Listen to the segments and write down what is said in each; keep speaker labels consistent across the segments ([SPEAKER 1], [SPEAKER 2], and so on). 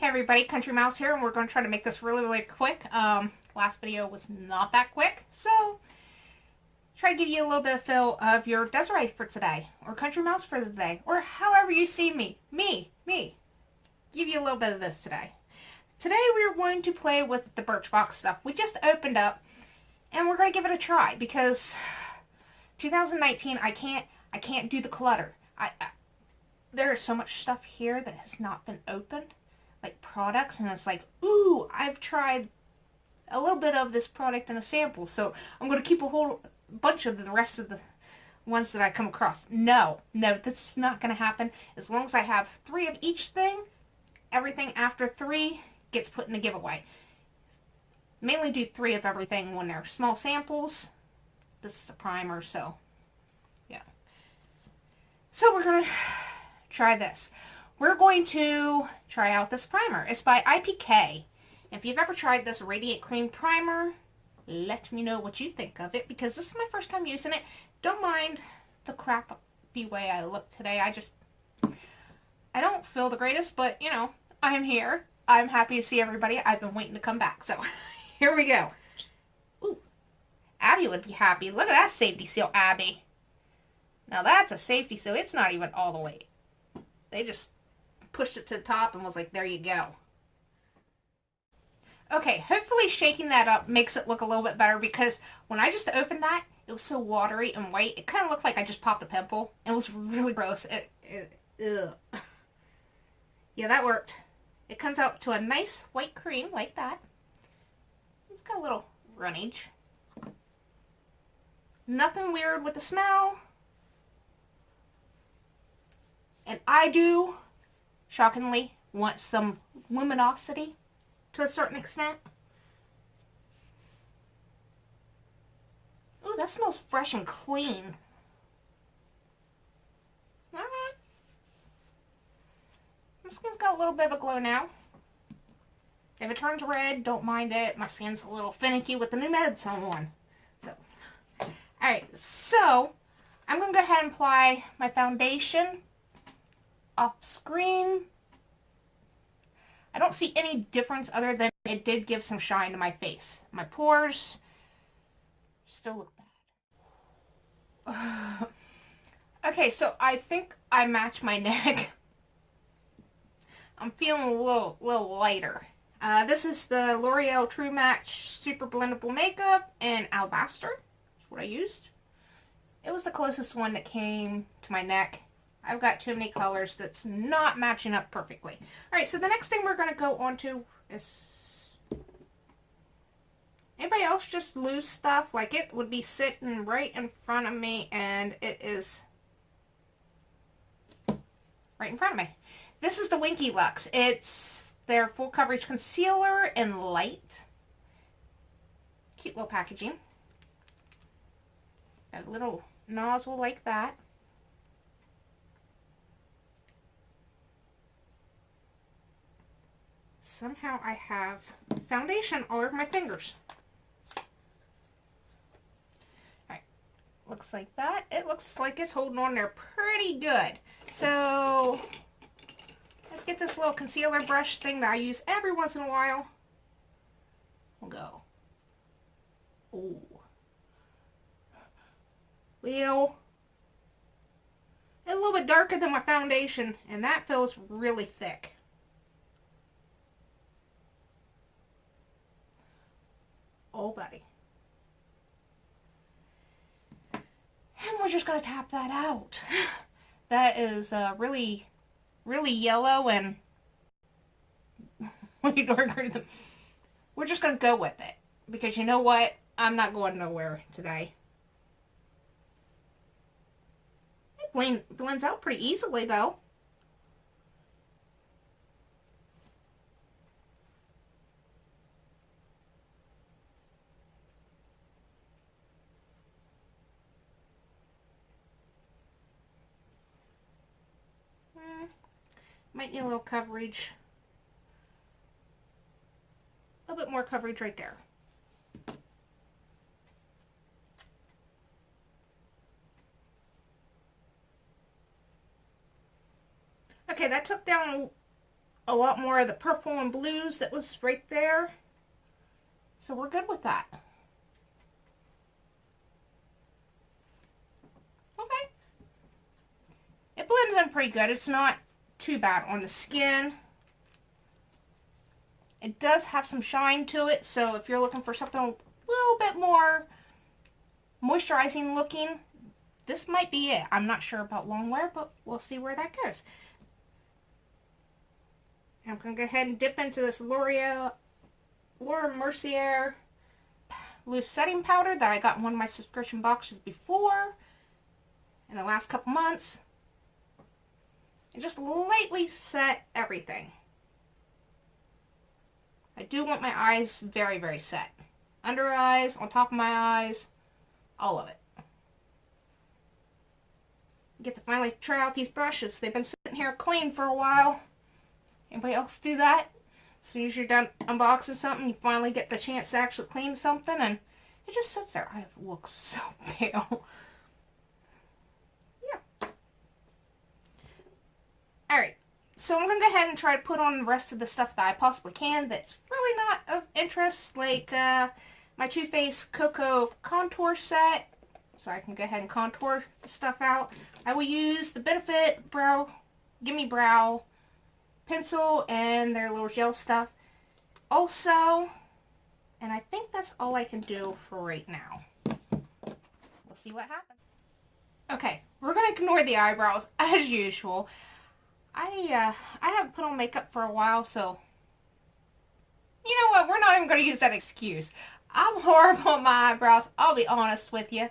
[SPEAKER 1] Hey everybody, Country Mouse here, and we're going to try to make this really quick. Last video was not that quick, so try to give you a little bit of feel of your Desiree for today, or Country Mouse for the day, or however you see me. Give you a little bit of this today. Today we're going to play with the Birchbox stuff. We just opened up, and we're going to give it a try, because 2019, I can't do the clutter. There is so much stuff here that has not been opened. Like products, and it's like, ooh, I've tried a little bit of this product in a sample, so I'm going to keep a whole bunch of the rest of the ones that I come across. No, this is not going to happen. As long as I have 3 of each thing, everything after 3 gets put in the giveaway. Mainly do 3 of everything when they're small samples. This is a primer, so yeah. So we're going to try this. We're going to try out this primer. It's by IPKN. If you've ever tried this Radiant Cream Primer, let me know what you think of it, because this is my first time using it. Don't mind the crappy way I look today. I don't feel the greatest, but, you know, I'm here. I'm happy to see everybody. I've been waiting to come back, so here we go. Ooh, Abby would be happy. Look at that safety seal, Abby. Now that's a safety seal. It's not even all the way. They just pushed it to the top and was like, there you go. Okay, hopefully shaking that up makes it look a little bit better, because when I just opened that, it was so watery and white. It kind of looked like I just popped a pimple. It was really gross. Ugh. Yeah, that worked. It comes out to a nice white cream like that. It's got a little runnage. Nothing weird with the smell. And I do, shockingly, want some luminosity to a certain extent. Ooh, that smells fresh and clean. Alright. My skin's got a little bit of a glow now. If it turns red, don't mind it. My skin's a little finicky with the new meds on. So, alright, so I'm going to go ahead and apply my foundation off screen. I don't see any difference other than it did give some shine to my face. My pores still look bad. Okay, so I think I match my neck. I'm feeling a little lighter. This is the L'Oreal True Match Super Blendable Makeup in Alabaster. That's what I used. It was the closest one that came to my neck. I've got too many colors that's not matching up perfectly. Alright, so the next thing we're going to go on to is... Anybody else just lose stuff? Like, it would be sitting right in front of me, and it is right in front of me. This is the Winky Luxe. It's their full coverage concealer in light. Cute little packaging. Got a little nozzle like that. Somehow I have foundation all over my fingers. Alright, looks like that. It looks like it's holding on there pretty good. So, let's get this little concealer brush thing that I use every once in a while. We'll go. Ooh. Well, it's a little bit darker than my foundation, and that feels really thick. Oh, buddy. And we're just going to tap that out. That is really yellow and way darker than... We're just going to go with it. Because you know what? I'm not going nowhere today. It blends out pretty easily, though. Might need a little coverage. A little bit more coverage right there. Okay, that took down a lot more of the purple and blues that was right there. So we're good with that. Okay. It blended in pretty good. It's not too bad on the skin. It does have some shine to it, so if you're looking for something a little bit more moisturizing looking, this might be it. I'm not sure about long wear, but we'll see where that goes. I'm going to go ahead and dip into this Loreal Mercier loose setting powder that I got in one of my subscription boxes before in the last couple months. And just lightly set everything. I do want my eyes very, very set. Under eyes, on top of my eyes, all of it. Get to finally try out these brushes. They've been sitting here clean for a while. Anybody else do that? As soon as you're done unboxing something, you finally get the chance to actually clean something, and it just sits there. I look so pale. Yeah. Alright, so I'm going to go ahead and try to put on the rest of the stuff that I possibly can that's really not of interest, like my Too Faced Cocoa Contour Set, so I can go ahead and contour stuff out. I will use the Benefit Gimme Brow pencil and their little gel stuff. Also, and I think that's all I can do for right now. We'll see what happens. Okay, we're going to ignore the eyebrows as usual. I haven't put on makeup for a while, so you know what? We're not even going to use that excuse. I'm horrible on my eyebrows. I'll be honest with you.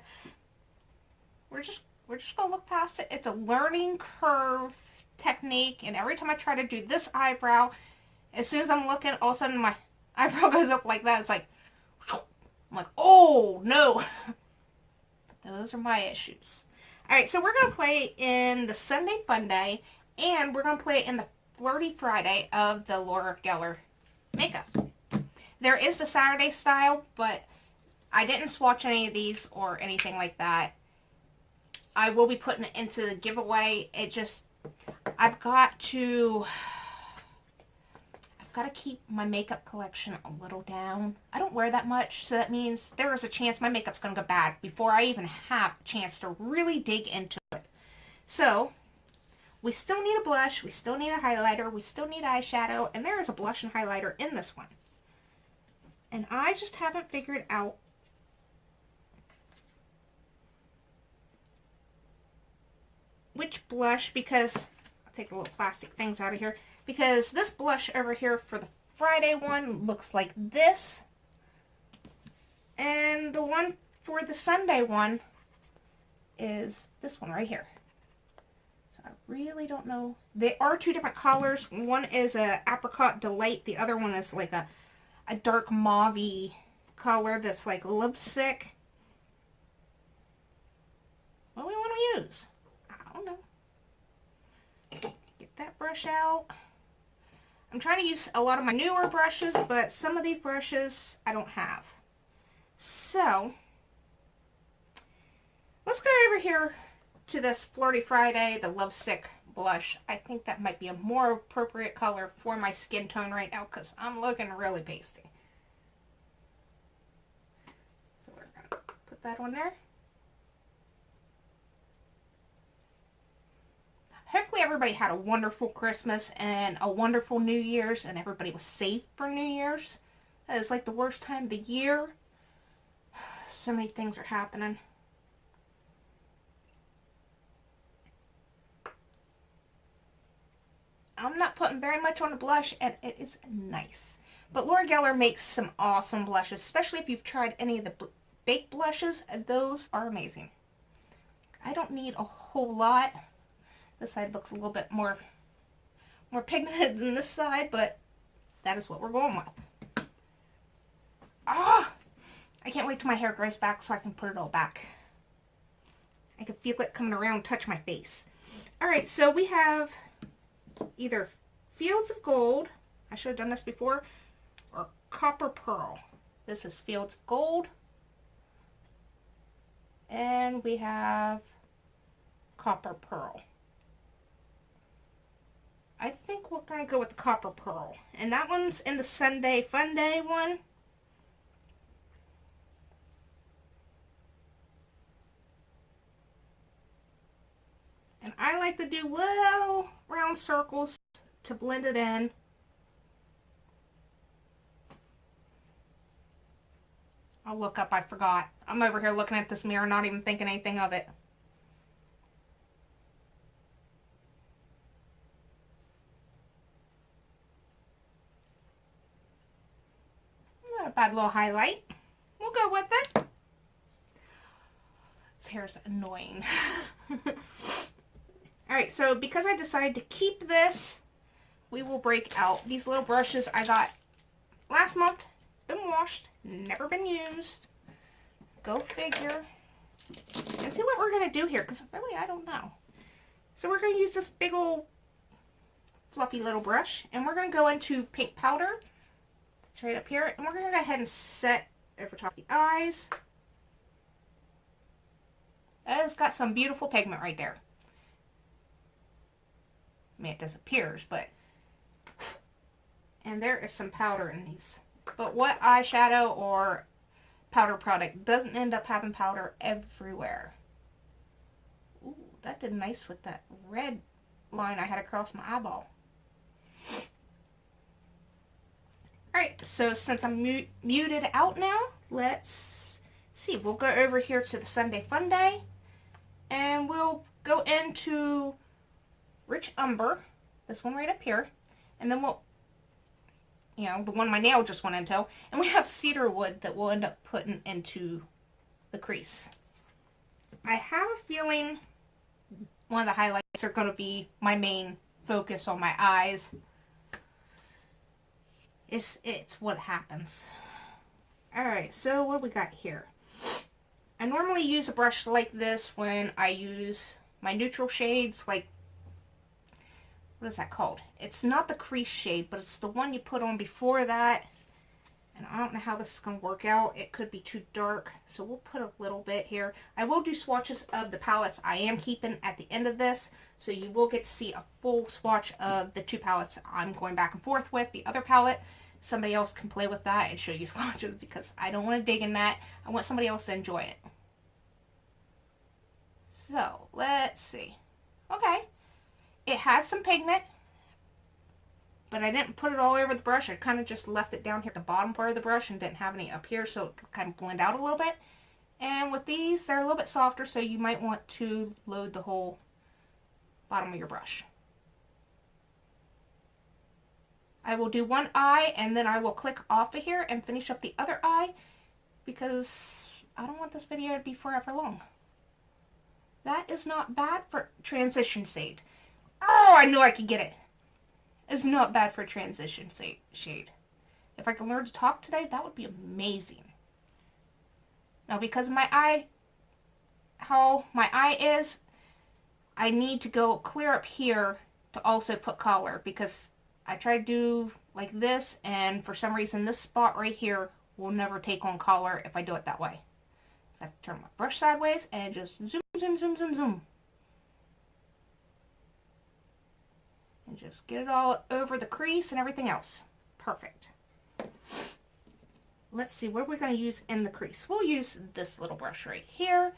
[SPEAKER 1] We're just going to look past it. It's a learning curve technique, and every time I try to do this eyebrow, as soon as I'm looking, all of a sudden my eyebrow goes up like that. It's like, I'm like, oh no. Those are my issues. Alright, so we're going to play in the Sunday Funday, and we're going to play in the Flirty Friday of the Laura Gellar makeup. There is the Saturday style, but I didn't swatch any of these or anything like that. I will be putting it into the giveaway. It just, I've got to keep my makeup collection a little down. I don't wear that much, so that means there is a chance my makeup's going to go bad before I even have a chance to really dig into it. So, we still need a blush, we still need a highlighter, we still need eyeshadow, and there is a blush and highlighter in this one. And I just haven't figured out which blush, because I'll take the little plastic things out of here, because this blush over here for the Friday one looks like this, and the one for the Sunday one is this one right here. So I really don't know. They are two different colors. One is a Apricot Delight, the other one is like a dark mauve color that's like lipstick. What do we want to use? I don't know. Get that brush out. I'm trying to use a lot of my newer brushes, but some of these brushes I don't have. So, let's go over here to this Flirty Friday, the Lovesick Blush. I think that might be a more appropriate color for my skin tone right now, because I'm looking really pasty. So we're going to put that on there. Hopefully everybody had a wonderful Christmas and a wonderful New Year's, and everybody was safe for New Year's. That is like the worst time of the year. So many things are happening. I'm not putting very much on the blush, and it is nice. But Laura Gellar makes some awesome blushes, especially if you've tried any of the baked blushes. Those are amazing. I don't need a whole lot. This side looks a little bit more pigmented than this side, but that is what we're going with. Ah! I can't wait till my hair grows back so I can put it all back. I can feel it coming around and touch my face. Alright, so we have either Fields of Gold, I should have done this before, or Copper Pearl. This is Fields of Gold. And we have Copper Pearl. I think we're going to go with the Copper Pearl. And that one's in the Sunday Funday one. And I like to do little round circles to blend it in. I'll look up, I forgot. I'm over here looking at this mirror, not even thinking anything of it. Not a bad little highlight. We'll go with it. This hair's annoying. Alright, so because I decided to keep this, we will break out these little brushes I got last month. Been washed, never been used. Go figure. And see what we're going to do here, because really I don't know. So we're going to use this big old fluffy little brush, and we're going to go into pink powder. It's right up here, and we're going to go ahead and set over top of the eyes. It's got some beautiful pigment right there. I mean, it disappears, but... And there is some powder in these. But what eyeshadow or powder product doesn't end up having powder everywhere? Ooh, that did nice with that red line I had across my eyeball. Alright, so since I'm muted out now, let's see. We'll go over here to the Sunday Funday, and we'll go into Rich Umber, this one right up here, and then we'll, you know, the one my nail just went into, and we have cedar wood that we'll end up putting into the crease. I have a feeling one of the highlights are going to be my main focus on my eyes. It's what happens. Alright, so what we got here? I normally use a brush like this when I use my neutral shades, like, what is that called? It's not the crease shade, but it's the one you put on before that. And I don't know how this is going to work out. It could be too dark, so we'll put a little bit here. I will do swatches of the palettes I am keeping at the end of this, so you will get to see a full swatch of the two palettes I'm going back and forth with. The other palette, somebody else can play with that and show you swatches, because I don't want to dig in that. I want somebody else to enjoy it. So, let's see. Okay. It had some pigment, but I didn't put it all over the brush. I kind of just left it down here at the bottom part of the brush and didn't have any up here, so it could kind of blend out a little bit. And with these, they're a little bit softer, so you might want to load the whole bottom of your brush. I will do one eye, and then I will click off of here and finish up the other eye, because I don't want this video to be forever long. That is not bad for transition shade. Oh, I knew I could get it. It's not bad for transition shade. If I can learn to talk today, that would be amazing. Now, because of my eye, how my eye is, I need to go clear up here to also put color, because I try to do like this, and for some reason this spot right here will never take on color if I do it that way. So I have to turn my brush sideways and just zoom, zoom, zoom, zoom, zoom. And just get it all over the crease and everything else. Perfect. Let's see, what are we going to use in the crease? We'll use this little brush right here.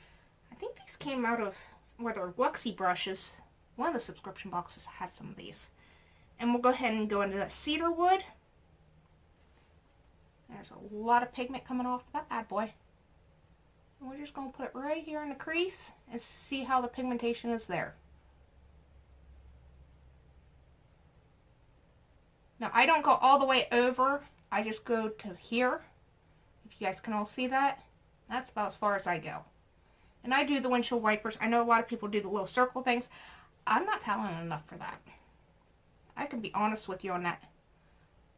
[SPEAKER 1] I think these came out of, where they're Luxie brushes. One of the subscription boxes had some of these. And we'll go ahead and go into that cedar wood. There's a lot of pigment coming off that bad boy. And we're just going to put it right here in the crease and see how the pigmentation is there. Now, I don't go all the way over. I just go to here. If you guys can all see that, that's about as far as I go. And I do the windshield wipers. I know a lot of people do the little circle things. I'm not talented enough for that. I can be honest with you on that.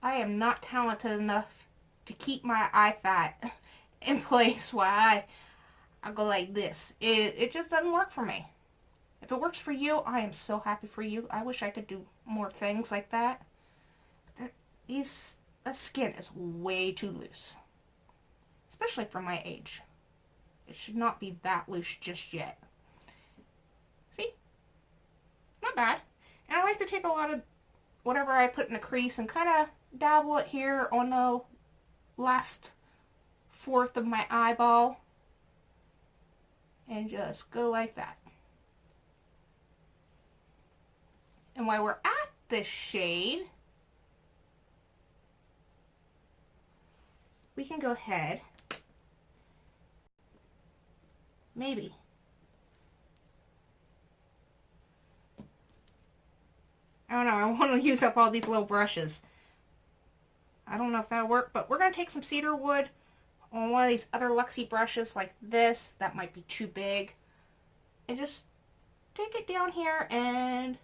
[SPEAKER 1] I am not talented enough to keep my eye fat in place while I go like this. It just doesn't work for me. If it works for you, I am so happy for you. I wish I could do more things like that. The skin is way too loose, especially for my age. It should not be that loose just yet. See? Not bad. And I like to take a lot of whatever I put in the crease and kind of dabble it here on the last fourth of my eyeball. And just go like that. And while we're at this shade, we can go ahead, maybe, I don't know, I want to use up all these little brushes. I don't know if that'll work, but we're going to take some cedar wood on one of these other Luxie brushes like this. That might be too big. And just take it down here and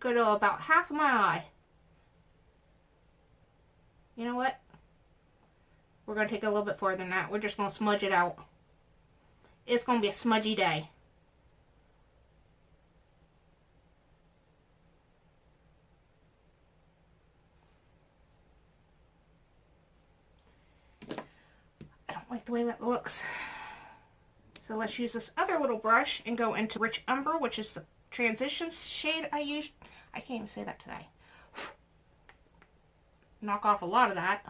[SPEAKER 1] go to about half of my eye. You know what? We're going to take it a little bit further than that. We're just going to smudge it out. It's going to be a smudgy day. I don't like the way that looks. So let's use this other little brush and go into Rich Umber, which is the transition shade I used. I can't even say that today. Knock off a lot of that.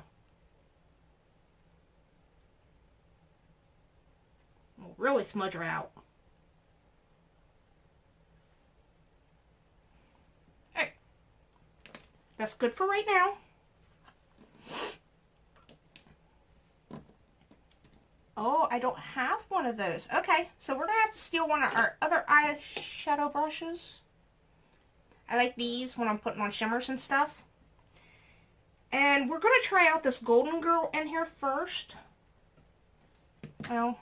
[SPEAKER 1] We'll really smudge her out. Alright. That's good for right now. Oh, I don't have one of those. Okay, so we're going to have to steal one of our other eyeshadow brushes. I like these when I'm putting on shimmers and stuff. And we're going to try out this Golden Girl in here first. Well,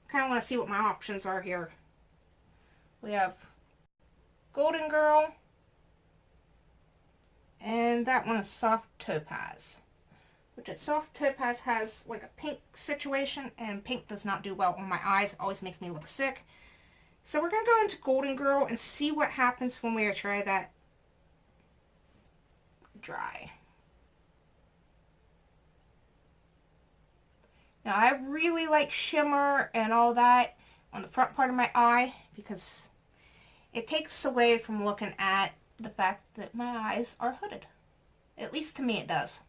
[SPEAKER 1] kind of want to see what my options are here. We have Golden Girl. And that one is Soft Topaz. Which at Soft Topaz has like a pink situation. And pink does not do well on my eyes. It always makes me look sick. So we're going to go into Golden Girl and see what happens when we try that dry. Now I really like shimmer and all that on the front part of my eye because it takes away from looking at the fact that my eyes are hooded. At least to me it does.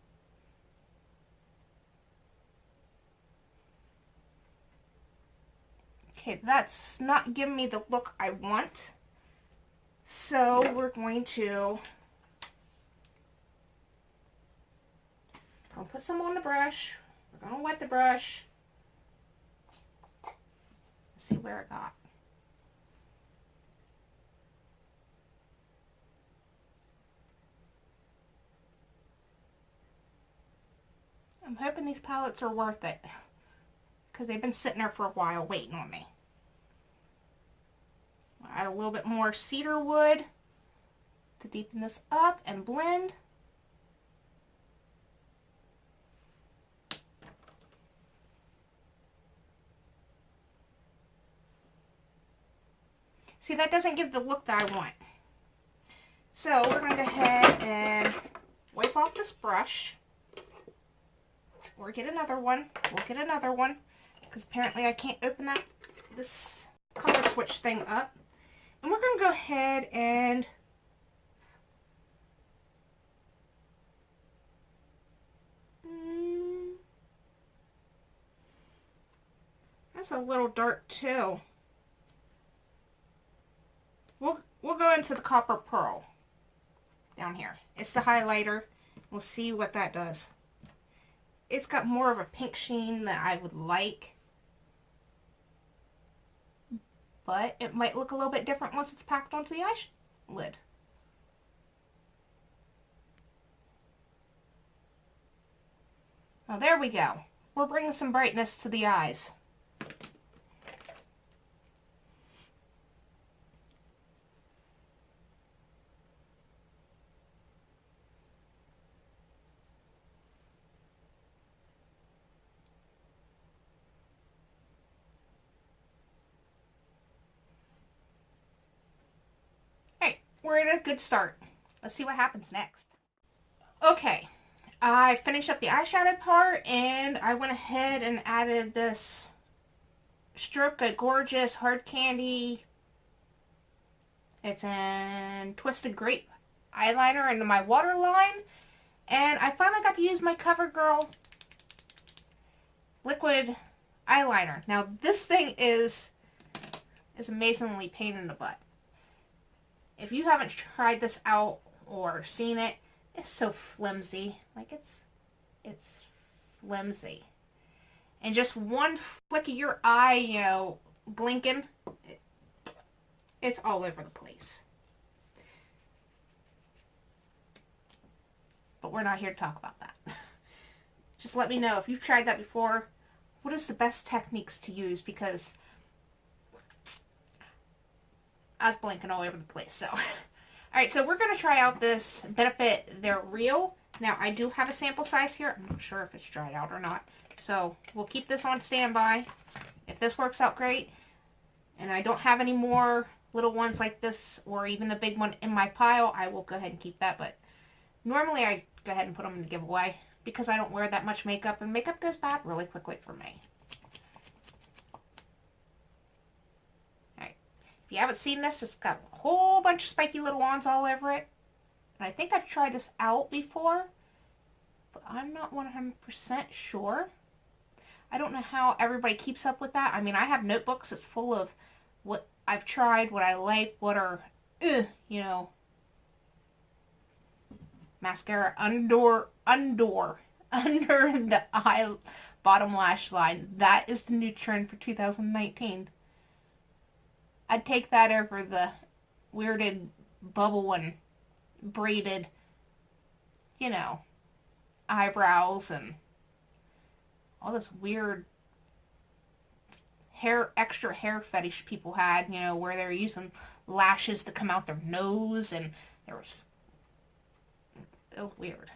[SPEAKER 1] Okay, that's not giving me the look I want. So we're going to put some on the brush. We're going to wet the brush. Let's see where it got. I'm hoping these palettes are worth it because they've been sitting there for a while waiting on me. I'll add a little bit more cedar wood to deepen this up and blend. See, that doesn't give the look that I want. So we're going to go ahead and wipe off this brush. Or get another one. We'll get another one. Because apparently I can't open this color switch thing up. And we're going to go ahead and that's a little dark too. We'll go into the Copper Pearl down here. It's the highlighter. We'll see what that does. It's got more of a pink sheen than I would like. But it might look a little bit different once it's packed onto the eyelid. Now there we go. We're bringing some brightness to the eyes. We're at a good start. Let's see what happens next. Okay, I finished up the eyeshadow part and I went ahead and added this Stroke a Gorgeous Hard Candy. It's in Twisted Grape eyeliner into my waterline. And I finally got to use my Covergirl liquid eyeliner. Now this thing is amazingly pain in the butt. If you haven't tried this out or seen it, it's so flimsy. Like it's flimsy. And just one flick of your eye, you know, blinking, it's all over the place. But we're not here to talk about that. Just let me know if you've tried that before. What is the best techniques to use? Because I was blinking all over the place. So, alright, so we're going to try out this Benefit They're Real. Now, I do have a sample size here. I'm not sure if it's dried out or not. So, we'll keep this on standby. If this works out great, and I don't have any more little ones like this, or even the big one in my pile, I will go ahead and keep that. But normally, I go ahead and put them in the giveaway, because I don't wear that much makeup, and makeup goes bad really quickly for me. Alright, if you haven't seen this, it's got a whole bunch of spiky little wands all over it. And I think I've tried this out before, but I'm not 100% sure. I don't know how everybody keeps up with that. I mean, I have notebooks that's full of what I've tried, what I like, what are, you know, mascara under the eye bottom lash line. That is the new trend for 2019. I'd take that over the weirded bubble and braided, you know, eyebrows and all this weird extra hair fetish people had, you know, where they're using lashes to come out their nose, and it was weird.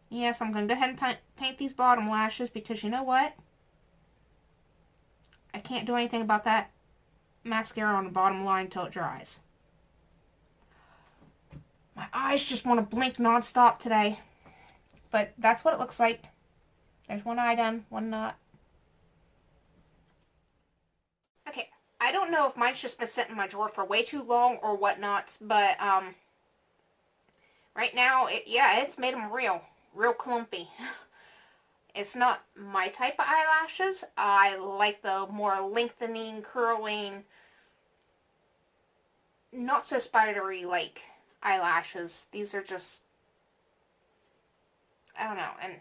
[SPEAKER 1] Yes, I'm going to go ahead and paint these bottom lashes, because you know what? I can't do anything about that mascara on the bottom line till it dries. My eyes just want to blink nonstop today. But that's what it looks like. There's one eye done, one not. Okay, I don't know if mine's just been sitting in my drawer for way too long or whatnot, but right now, it's made them real clumpy. It's not my type of eyelashes. I like the more lengthening, curling, not so spidery like eyelashes. These are just, I don't know, and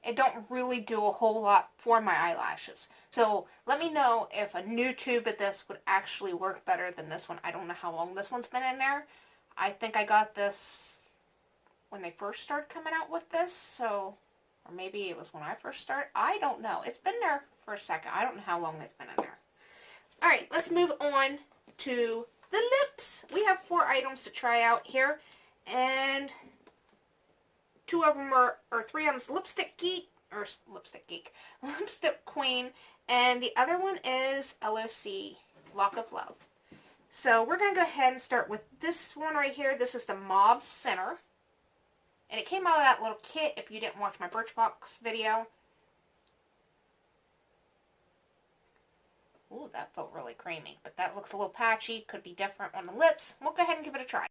[SPEAKER 1] it don't really do a whole lot for my eyelashes. So let me know if a new tube of this would actually work better than this one. I don't know how long this one's been in there. I think I got this when they first started coming out with this, so, or maybe it was when I first started. I don't know. It's been there for a second. I don't know how long it's been in there. Alright, let's move on to the lips. We have 4 items to try out here, and 2 of them or 3 of them's Lipstick Queen, and the other one is LOC, Lock of Love. So we're going to go ahead and start with this one right here. This is the Mauve Center, and it came out of that little kit if you didn't watch my Birchbox video. Ooh, that felt really creamy, but that looks a little patchy. Could be different on the lips. We'll go ahead and give it a try.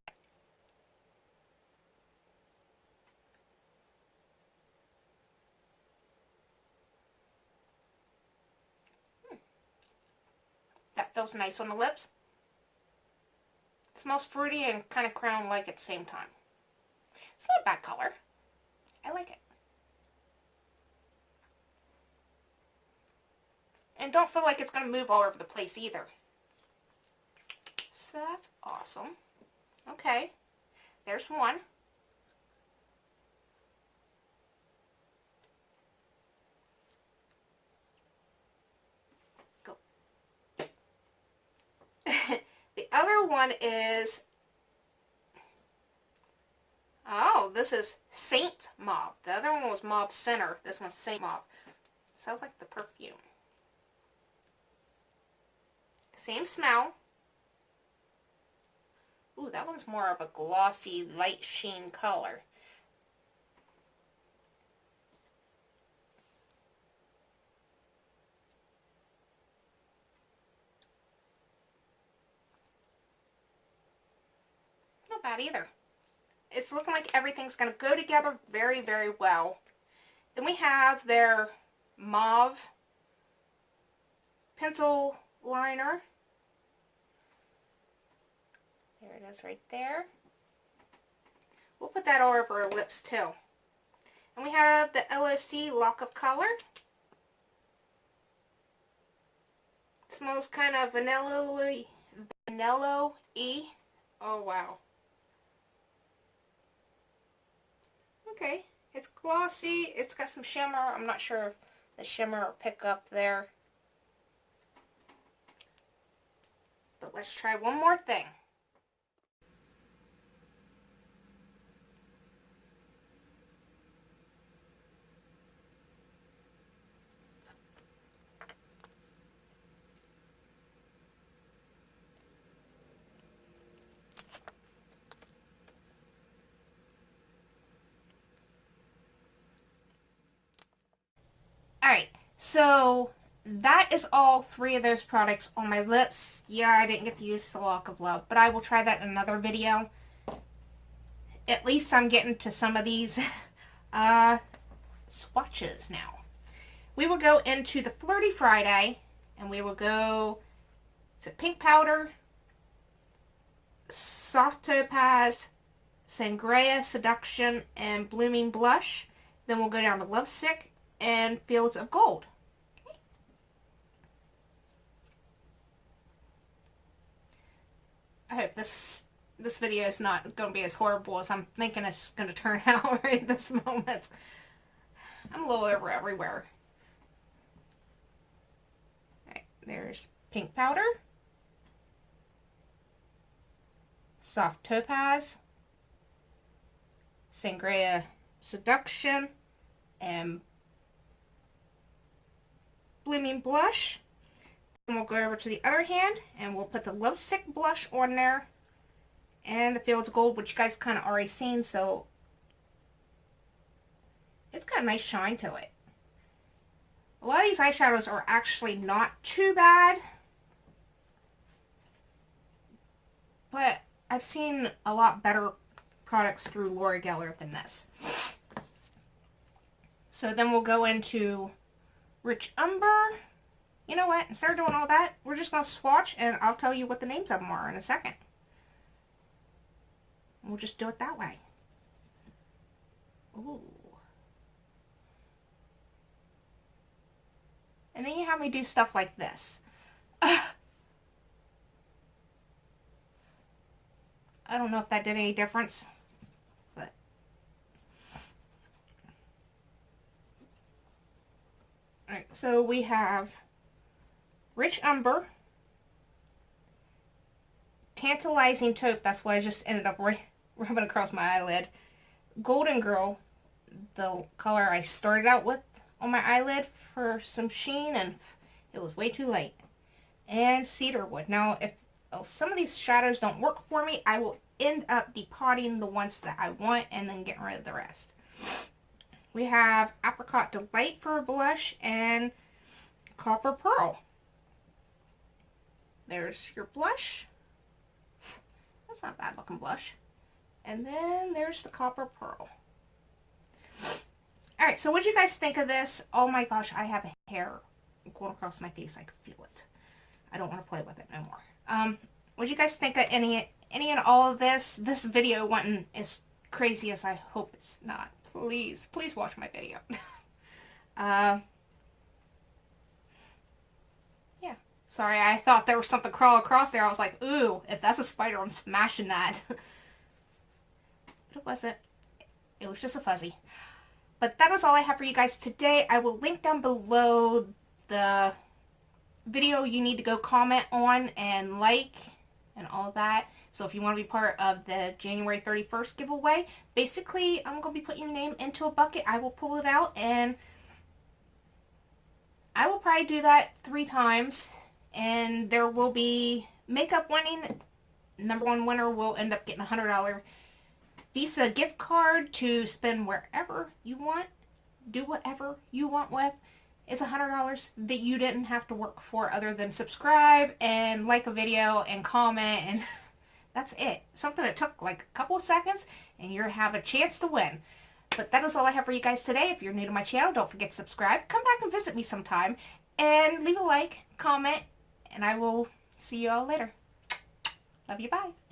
[SPEAKER 1] That feels nice on the lips. It smells fruity and kind of crown-like at the same time. It's not a bad color. I like it. And don't feel like it's going to move all over the place either. So that's awesome. Okay. There's one. Go. The other one is, oh, this is Saint Mauve. The other one was Mauve Center. This one's Saint Mauve. Sounds like the perfume. Same smell. Ooh, that one's more of a glossy, light sheen color. bad either. It's looking like everything's going to go together very, very well. Then we have their mauve pencil liner. There it is right there. We'll put that all over our lips too. And we have the LOC Lock of Color. It smells kind of vanilla-y. Oh wow. Okay, it's glossy. It's got some shimmer. I'm not sure if the shimmer will pick up there. But let's try one more thing. Alright, so that is all 3 of those products on my lips. Yeah, I didn't get to use the Lock of Love, but I will try that in another video. At least I'm getting to some of these swatches now. We will go into the Flirty Friday, and we will go to Pink Powder, Soft Topaz, Sangria Seduction, and Blooming Blush. Then we'll go down to Lovesick and Fields of Gold. Okay. I hope this video is not going to be as horrible as I'm thinking it's going to turn out right at this moment. I'm a little over everywhere. Alright, there's Pink Powder, Soft Topaz, Sangria Seduction, and Blooming Blush. And we'll go over to the other hand and we'll put the Lovesick Blush on there and the Fields of Gold, which you guys kind of already seen, so it's got a nice shine to it. A lot of these eyeshadows are actually not too bad, but I've seen a lot better products through Loreal than this. So then we'll go into Rich Umber. You know what? Instead of doing all that, we're just going to swatch, and I'll tell you what the names of them are in a second. We'll just do it that way. Ooh. And then you have me do stuff like this. I don't know if that did any difference, but alright, so we have Rich Umber, Tantalizing Taupe, that's why I just ended up rubbing across my eyelid, Golden Girl, the color I started out with on my eyelid for some sheen, and it was way too late, and Cedarwood. Now, if some of these shadows don't work for me, I will end up depotting the ones that I want and then getting rid of the rest. We have Apricot Delight for a blush and Copper Pearl. There's your blush. That's not a bad looking blush. And then there's the Copper Pearl. Alright, so what do you guys think of this? Oh my gosh, I have hair going across my face. I can feel it. I don't want to play with it no more. What do you guys think of any and all of this? This video wasn't as crazy as I hope it's not. Please, please watch my video. Yeah. Sorry, I thought there was something crawl across there. I was like, ooh, if that's a spider, I'm smashing that. But it wasn't. It was just a fuzzy. But that is all I have for you guys today. I will link down below the video you need to go comment on and like and all that. So if you want to be part of the January 31st giveaway, basically I'm going to be putting your name into a bucket. I will pull it out, and I will probably do that 3 times, and there will be makeup winning. Number 1 winner will end up getting a $100 Visa gift card to spend wherever you want, do whatever you want with. It's $100 that you didn't have to work for other than subscribe and like a video and comment, and That's it. Something that took like a couple of seconds and you have a chance to win. But that is all I have for you guys today. If you're new to my channel, don't forget to subscribe. Come back and visit me sometime. And leave a like, comment, and I will see you all later. Love you, bye.